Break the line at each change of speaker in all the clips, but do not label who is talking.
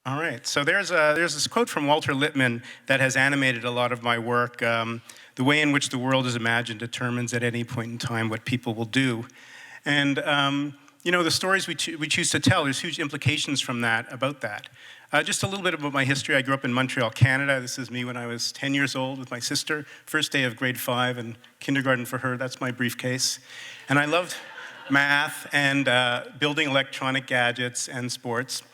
All right. So there's this quote from Walter Lippmann that has animated a lot of my work. The way in which the world is imagined determines at any point in time what people will do. And the stories we choose to tell, there's huge implications from that, about that. Just a little bit about my history. I grew up in Montreal, Canada. This is me when I was 10 years old with my sister. First day of grade 5 and kindergarten for her. That's my briefcase. And I loved math and building electronic gadgets and sports.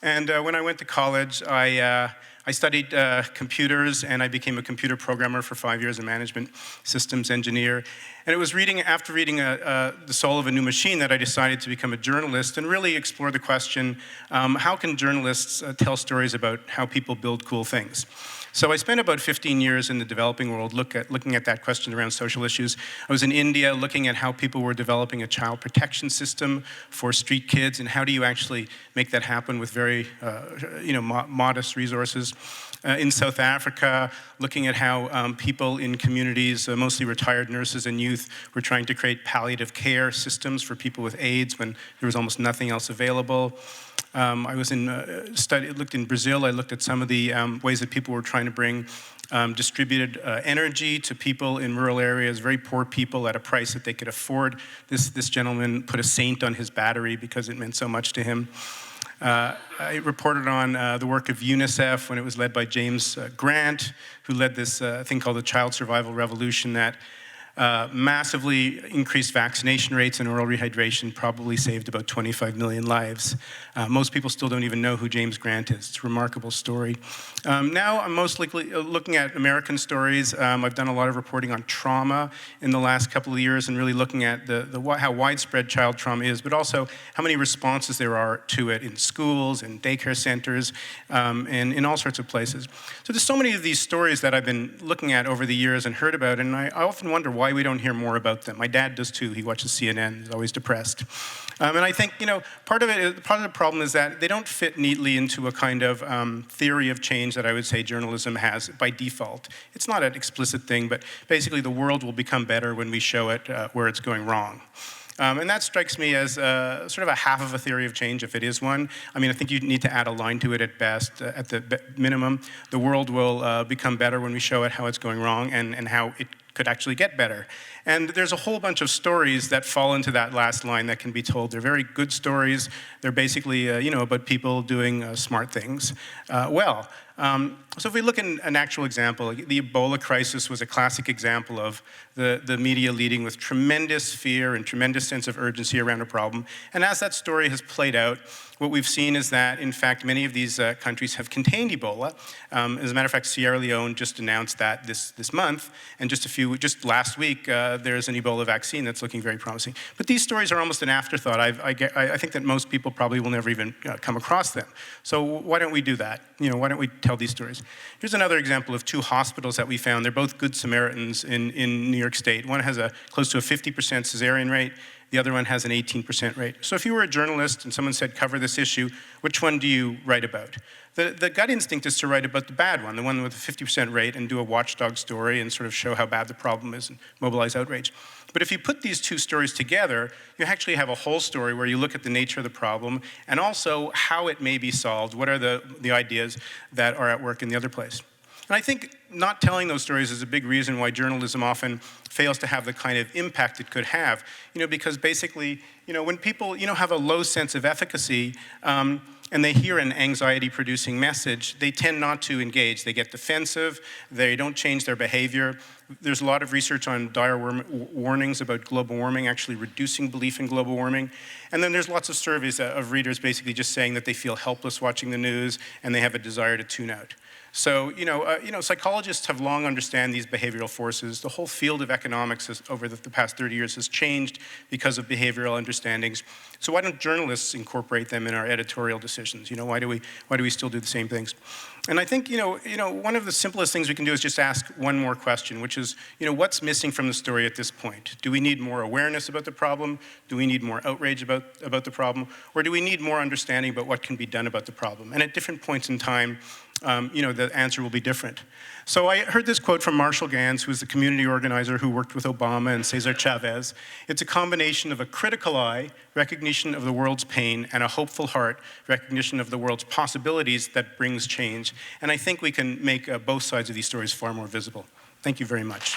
And when I went to college, I studied computers, and I became a computer programmer for 5 years, a management systems engineer. And it was after reading The Soul of a New Machine that I decided to become a journalist and really explore the question, how can journalists tell stories about how people build cool things? So I spent about 15 years in the developing world looking at that question around social issues. I was in India looking at how people were developing a child protection system for street kids, and how do you actually make that happen with very modest resources. In South Africa, looking at how people in communities, mostly retired nurses and youth, were trying to create palliative care systems for people with AIDS when there was almost nothing else available. I was looked in Brazil. I looked at some of the ways that people were trying to bring distributed energy to people in rural areas, very poor people at a price that they could afford. This gentleman put a saint on his battery because it meant so much to him. I reported on the work of UNICEF when it was led by James Grant, who led this thing called the Child Survival Revolution that massively increased vaccination rates and oral rehydration, probably saved about 25 million lives. Most people still don't even know who James Grant is. It's a remarkable story. Now I'm mostly looking at American stories. I've done a lot of reporting on trauma in the last couple of years and really looking at how widespread child trauma is, but also how many responses there are to it in schools, in daycare centers, and in all sorts of places. So there's so many of these stories that I've been looking at over the years and heard about, and I often wonder why we don't hear more about them. My dad does too. He watches CNN. He's always depressed. And I think, part of the problem is that they don't fit neatly into a kind of theory of change that I would say journalism has by default. It's not an explicit thing, but basically the world will become better when we show it where it's going wrong. And that strikes me as sort of a half of a theory of change, if it is one. I mean, I think you need to add a line to it at best, at the minimum. The world will become better when we show it how it's going wrong and how it could actually get better. And there's a whole bunch of stories that fall into that last line that can be told. They're very good stories. They're basically, about people doing smart things well. So if we look at an actual example, the Ebola crisis was a classic example of the media leading with tremendous fear and tremendous sense of urgency around a problem. And as that story has played out, what we've seen is that, in fact, many of these countries have contained Ebola. As a matter of fact, Sierra Leone just announced that this month, and just last week, there's an Ebola vaccine that's looking very promising. But these stories are almost an afterthought. I think that most people probably will never even come across them. So why don't we do that? Why don't we tell these stories? Here's another example of two hospitals that we found. They're both Good Samaritans in New York State. One has close to a 50% cesarean rate. The other one has an 18% rate. So if you were a journalist and someone said, cover this issue, which one do you write about? The gut instinct is to write about the bad one, the one with a 50% rate, and do a watchdog story and sort of show how bad the problem is and mobilize outrage. But if you put these two stories together, you actually have a whole story where you look at the nature of the problem and also how it may be solved. What are the ideas that are at work in the other place? And I think not telling those stories is a big reason why journalism often fails to have the kind of impact it could have. Because basically, when people, have a low sense of efficacy, and they hear an anxiety-producing message, they tend not to engage. They get defensive. They don't change their behavior. There's a lot of research on dire warnings about global warming, actually reducing belief in global warming. And then there's lots of surveys of readers basically just saying that they feel helpless watching the news and they have a desire to tune out. So, psychologists have long understood these behavioral forces. The whole field of economics over the past 30 years has changed because of behavioral understandings. So why don't journalists incorporate them in our editorial decisions? Why do we still do the same things? And I think, one of the simplest things we can do is just ask one more question, which is, what's missing from the story at this point? Do we need more awareness about the problem? Do we need more outrage about the problem? Or do we need more understanding about what can be done about the problem? And at different points in time, the answer will be different. So I heard this quote from Marshall Gans, who was the community organizer who worked with Obama and Cesar Chavez. It's a combination of a critical eye, recognition of the world's pain, and a hopeful heart, recognition of the world's possibilities that brings change. And I think we can make both sides of these stories far more visible. Thank you very much.